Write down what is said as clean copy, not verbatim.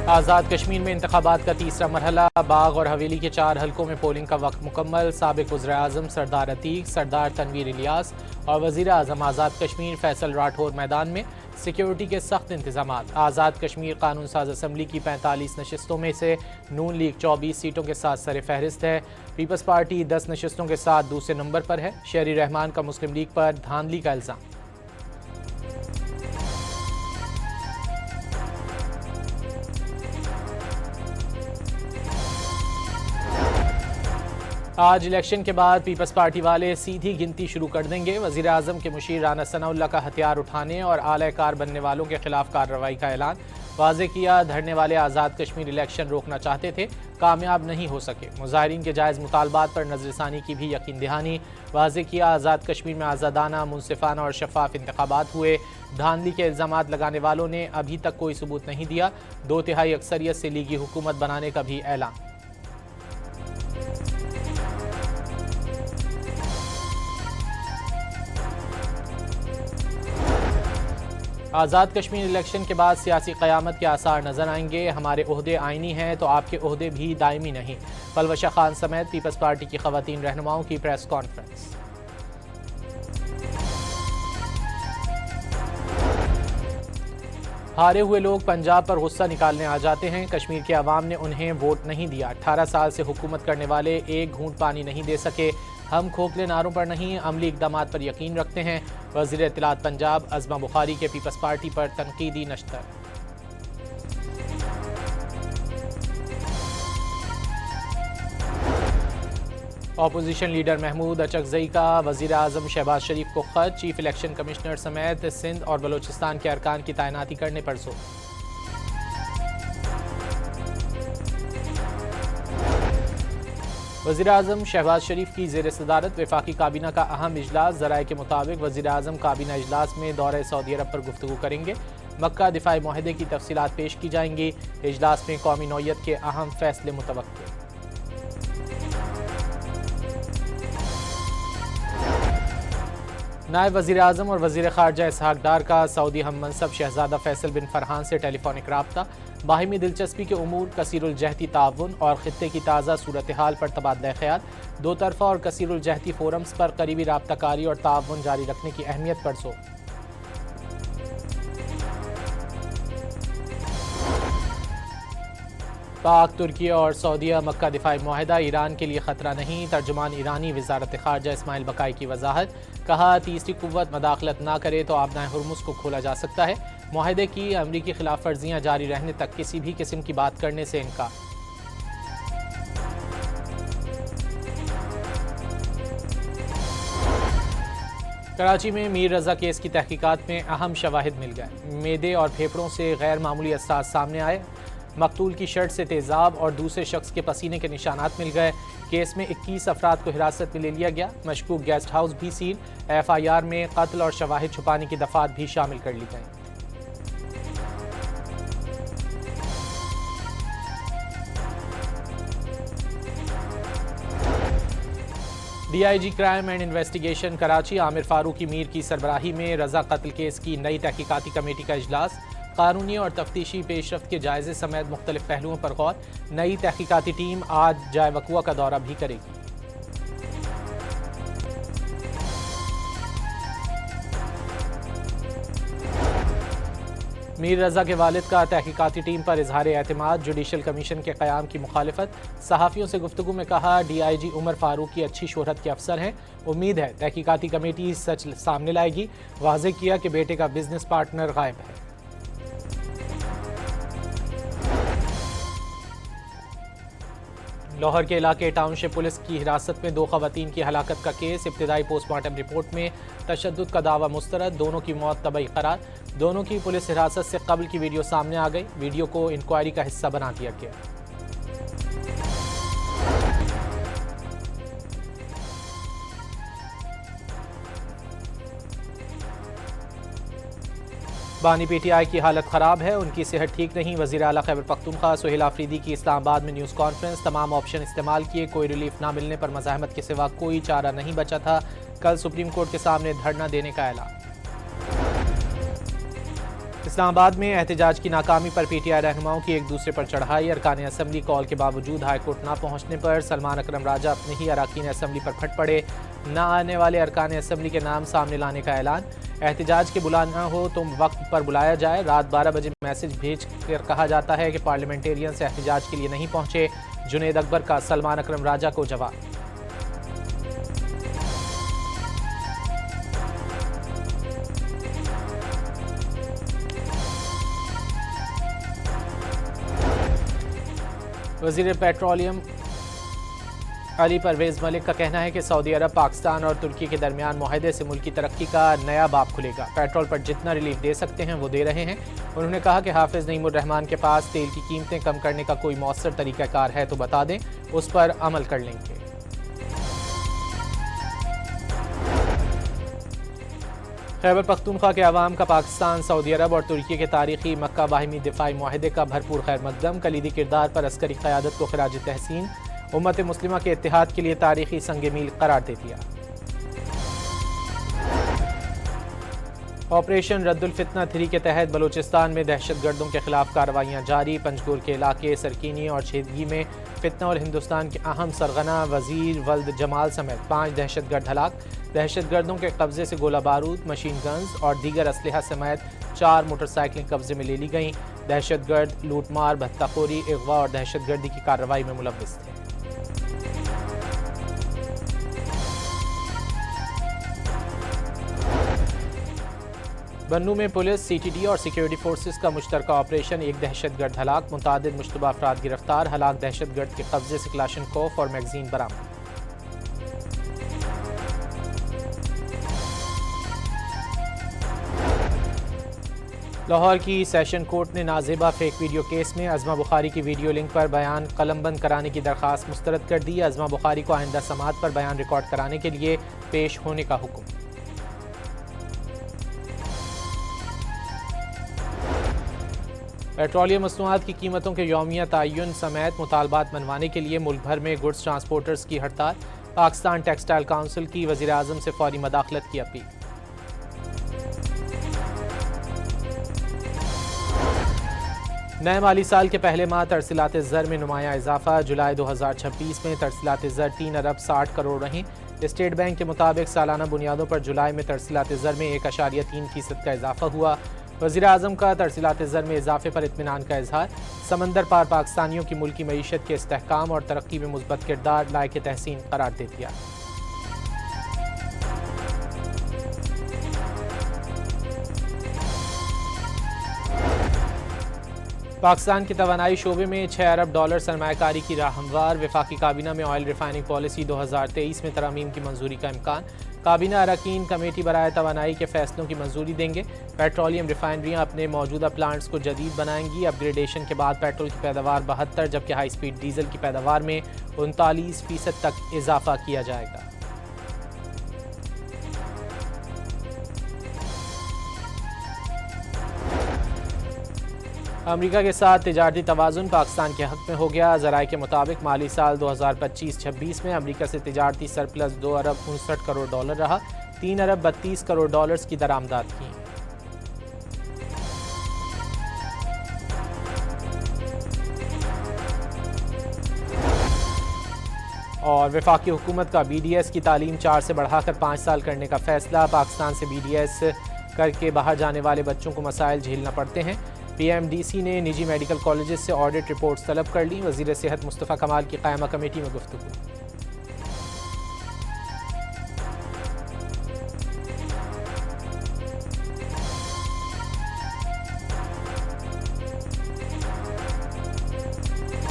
आज़ाद कश्मीर में इंतखाबात का तीसरा मरहला, बाग और हवेली के 4 हलकों में पोलिंग का वक्त मुकम्मल। साबिक वज़ीर-ए-आज़म सरदार अतीक, सरदार तनवीर इलियास और वज़ीर-ए-आज़म आज़ाद कश्मीर फैसल राठौर मैदान में। सिक्योरिटी के सख्त इंतजामात। आज़ाद कश्मीर कानून साज असम्बली की 45 नशिस्तों में से नून लीग 24 सीटों के साथ सर फहरिस्त है। पीपल्स पार्टी 10 नशिस्तों के साथ दूसरे नंबर पर है। शहरी रहमान का मुस्लिम लीग पर धांधली का इल्ज़ाम। आज इलेक्शन के बाद पीपल्स पार्टी वाले सीधी गिनती शुरू कर देंगे। वज़ीर आज़म के मुशीर राना सनाउल्लाह का हथियार उठाने और आला कार बनने वालों के खिलाफ कार्रवाई का ऐलान। वाज़े किया, धरने वाले आज़ाद कश्मीर इलेक्शन रोकना चाहते थे, कामयाब नहीं हो सके। मुज़ाहिरीन के जायज़ मुतालबात पर नज़रसानी की भी यकीन दहानी। वाज़े किया, आज़ाद कश्मीर में आज़ादाना, मुनसिफाना और शफाफ इंतखाबात हुए। धांधली के इल्ज़ामात लगाने वालों ने अभी तक कोई सबूत नहीं दिया। 2/3 अक्सरियत से लीगी हुकूमत बनाने का भी ऐलान। आज़ाद कश्मीर इलेक्शन के बाद सियासी क़यामत के आसार नजर आएंगे। हमारे ओहदे आइनी हैं तो आपके ओहदे भी दायमी नहीं। पलवशा खान समेत पीपल्स पार्टी की ख़वातीन रहनुमाओं की प्रेस कॉन्फ्रेंस। हारे हुए लोग पंजाब पर गुस्सा निकालने आ जाते हैं। कश्मीर के अवाम ने उन्हें वोट नहीं दिया। 18 साल से हुकूमत करने वाले एक घूंट पानी नहीं दे सके। हम खोखले नारों पर नहीं, अमली इक़दामात पर यकीन रखते हैं। वज़ीर इत्तलात पंजाब अज़मा बुखारी के पीपल्स पार्टी पर तनकीदी नश्तर। अपोजिशन लीडर महमूद अचकज़ई का वज़ीर आज़म शहबाज शरीफ को ख़त। चीफ इलेक्शन कमिश्नर समेत सिंध और बलोचिस्तान के अरकान की तैनाती करने पर जोर। वज़ीर आज़म शहबाज शरीफ की ज़ेर सदारत वफाकी काबीना का अहम इजलास। ज़राए के मुताबिक वज़ीर आज़म काबीना इजलास में दौरे सऊदी अरब पर गुफ्तगू करेंगे। मक्का दिफाई मुआहदे की तफसीलात पेश की जाएंगी। इजलास में कौमी नौइयत के अहम फैसले मुतवक्किल। नायब वज़ीर आज़म और वज़ीर ख़ारजा इसहाक़ डार का सऊदी हम मनसब शहज़ादा फैसल बिन फरहान से टेलीफोनिक राब्ता। बाहिमी दिलचस्पी के उमूर, कसीरुल जहती ताउन और ख़ित्ते की ताज़ा सूरत हाल पर तबादला ख़याल। दो तरफ़ा और कसीरुल जहती फोरम्स पर करीबी राब्ताकारी और ताउन जारी रखने की अहमियत पर जोर। पाक, तुर्की और सऊदीया मक्का दिफाई मुआहदा ईरान के लिए ख़तरा नहीं। तर्जुमान ईरानी वज़ारत ख़ारजा इस्माइल बकाई की वजाहत। कहा, तीसरी कुव्वत मदाखलत ना करे तो आबनाए हुर्मुज़ को खोला जा सकता है। मुआहदे की अमरीकी खिलाफ वर्जियाँ जारी रहने तक किसी भी किस्म की बात करने से इनकार। कराची में मीर रज़ा केस की तहकीकात में अहम शवाहिद मिल गए। मेदे और फेफड़ों से गैर मामूली असास सामने आए। मकतूल की शर्ट से तेज़ाब और दूसरे शख्स के पसीने के निशानात मिल गए। केस में 21 अफराद को हिरासत में ले लिया गया। मशकूक गेस्ट हाउस भी सील। FIR में कत्ल और शवाहिद छुपाने की दफात भी शामिल कर ली गई। DIG crime and investigation Karachi Amir Farooqui Mir की सरबराही में रज़ा कत्ल केस की नई तहकीकाती कमेटी का इजलास। कानूनी और तफ्तीशी पेशरफ्त के जायजे समेत मुख्तलिफ पहलुओं पर गौर। नई तहकीकाती टीम आज जाए वकुआ का दौरा भी करेगी। मीर रज़ा के वालिद का तहकीकाती टीम पर इजहार एतमाद। जुडिशल कमीशन के क़याम की मुखालिफत। सहाफ़ियों से गुफ्तगू में कहा, DIG उमर फारूकी अच्छी शोहरत के अफसर हैं। उम्मीद है तहकीकाती कमेटी सच सामने लाएगी। वाज़े किया कि बेटे का बिजनेस पार्टनर गायब है। लाहौर के इलाके टाउनशिप पुलिस की हिरासत में 2 ख़वातीन की हलाकत का केस। इब्तिदाई पोस्टमार्टम रिपोर्ट में तशद्दुद का दावा मुस्तरद। दोनों की मौत तबई करार। दोनों की पुलिस हिरासत से कबल की वीडियो सामने आ गई। वीडियो को इंक्वायरी का हिस्सा बना दिया गया। बानी PTI की हालत ख़राब है, उनकी सेहत ठीक नहीं। वज़ीर आला खैबर पख्तूनख्वा सुहेल आफरीदी की इस्लामाबाद में न्यूज़ कॉन्फ्रेंस। तमाम ऑप्शन इस्तेमाल किए, कोई रिलीफ ना मिलने पर मज़ाहमत के सिवा कोई चारा नहीं बचा था। कल सुप्रीम कोर्ट के सामने धरना देने का ऐलान। इस्लामाबाद में एहतजाज की नाकामी पर पीटीआई रहनुमाओं की एक दूसरे पर चढ़ाई। अरकान असम्बली कॉल के बावजूद हाईकोर्ट ना पहुंचने पर सलमान अकरम राजा अपने ही अरकान असम्बली पर फट पड़े। न आने वाले अरकान असम्बली के नाम सामने लाने का ऐलान। एहतजाज के बुलाना हो तो वक्त पर बुलाया जाए। रात 12 बजे मैसेज भेज कर कहा जाता है कि पार्लियामेंटेरियंस एहतजाज के लिए नहीं पहुंचे। जुनेद अकबर का सलमान अकरम राजा को जवाब। वज़ीर पेट्रोलियम अली परवेज़ मलिक का कहना है कि सऊदी अरब, पाकिस्तान और तुर्की के दरमियान मुआहदे से मुल्की तरक्की का नया बाब खुलेगा। पेट्रोल पर जितना रिलीफ दे सकते हैं वो दे रहे हैं। उन्होंने कहा कि हाफिज़ नईमुर रहमान के पास तेल की कीमतें कम करने का कोई मौसर तरीक़ाकार है तो बता दें, उस पर अमल कर लेंगे। खैबर पख्तूनख्वा के अवाम का पाकिस्तान, सऊदी अरब और तुर्की के तारीखी मक्का बाहिमी दिफाई मुआहदे का भरपूर खैर मकदम। कलीदी किरदार पर अस्करी क़यादत को खिराज तहसीन। उम्मत मुस्लिमा के इत्तेहाद के लिए तारीखी संग मील करार दे दिया। ऑपरेशन रद्दुल फितना 3 के तहत बलूचिस्तान में दहशतगर्दों के खिलाफ कार्रवाइयाँ जारी। पंजगुर के इलाके सरकीनी और छेदगी में फितना और हिंदुस्तान के अहम सरगना वजीर वल्द जमाल समेत 5 दहशतगर्द हलाक। दहशतगर्दों के कब्जे से गोला बारूद, मशीन गन्स और दीगर असलहा समेत 4 मोटरसाइकिलें कब्जे में ले ली गईं। दहशतगर्द लूटमार, भत्ताखोरी, अगवा और दहशतगर्दी की कार्रवाई में मुलव्विस थे। बन्नू में पुलिस, सीटीडी और सिक्योरिटी फोर्सेस का मुश्तरका ऑपरेशन। एक दहशतगर्द हलाक, मुतादिद मुश्तबा अफराद गिरफ्तार। हलाक दहशतगर्द के कब्जे से क्लाशनकोफ और मैगजीन बरामद। लाहौर की सेशन कोर्ट ने नाजेबा फेक वीडियो केस में अज़मा बुखारी की वीडियो लिंक पर बयान कलमबंद कराने की दरख्वास्त मुस्तरद कर दी। अज़मा बुखारी को आइंदा समात पर बयान रिकॉर्ड कराने के लिए पेश होने का हुक्म। पेट्रोलियम मसनूआत की कीमतों के यौमिया तयन समेत मुतालबात मनवाने के लिए मुल्क भर में गुड्स ट्रांसपोर्टर्स की हड़ताल। पाकिस्तान टेक्सटाइल काउंसिल की वज़ीर आज़म से फौरी मदाखलत की अपील। नए माली साल के पहले माह तरसीलात ज़र में नुमाया इजाफा। जुलाई 2026 में तरसीलात ज़र 3 अरब 60 करोड़ रहीं। स्टेट बैंक के मुताबिक सालाना बुनियादों पर जुलाई में तरसीलात ज़र में 1.3% का इजाफा हुआ। वज़ीर आज़म का तरसीलात ज़र में इजाफे पर इत्मीनान का इजहार। समंदर पार पाकिस्तानियों की मुल्की मईशत के इस्तेहकाम और तरक्की में मुस्बत किरदार लायक तहसीन करार दे दिया। पाकिस्तान की तवानाई शोबे में $6 अरब सरमायाकारी की राह हमवार। वफाकी काबीना में ऑयल रिफाइनिंग पॉलिसी 2023 में तरमीम की मंजूरी का इम्कान। काबीना अरकान कमेटी बराए तवानाई के फैसलों की मंजूरी देंगे। पेट्रोलियम रिफाइनरियाँ अपने मौजूदा प्लांट्स को जदीद बनाएंगी। अपग्रेडेशन के बाद पेट्रोल की पैदावार 72 जबकि हाई स्पीड डीजल की पैदावार में 39% तक इजाफा किया जाएगा। अमेरिका के साथ तिजारती तवाज़ुन पाकिस्तान के हक में हो गया। ज़राए के मुताबिक माली साल 2025-26 में अमेरिका से तिजारती सरप्लस $2 अरब 59 करोड़ रहा। $3 अरब 32 करोड़ की दरामदात की। और वफाकी हुकूमत का BDS की तालीम 4 से बढ़ाकर 5 साल करने का फैसला। पाकिस्तान से BDS करके बाहर जाने वाले बच्चों को मसाइल झेलना पड़ते हैं। PMDC ने निजी मेडिकल कॉलेजेस से ऑडिट रिपोर्ट्स तलब कर ली। वज़ीर सेहत मुस्तफ़ा कमाल की क़ायमा कमेटी में गुफ्तगू।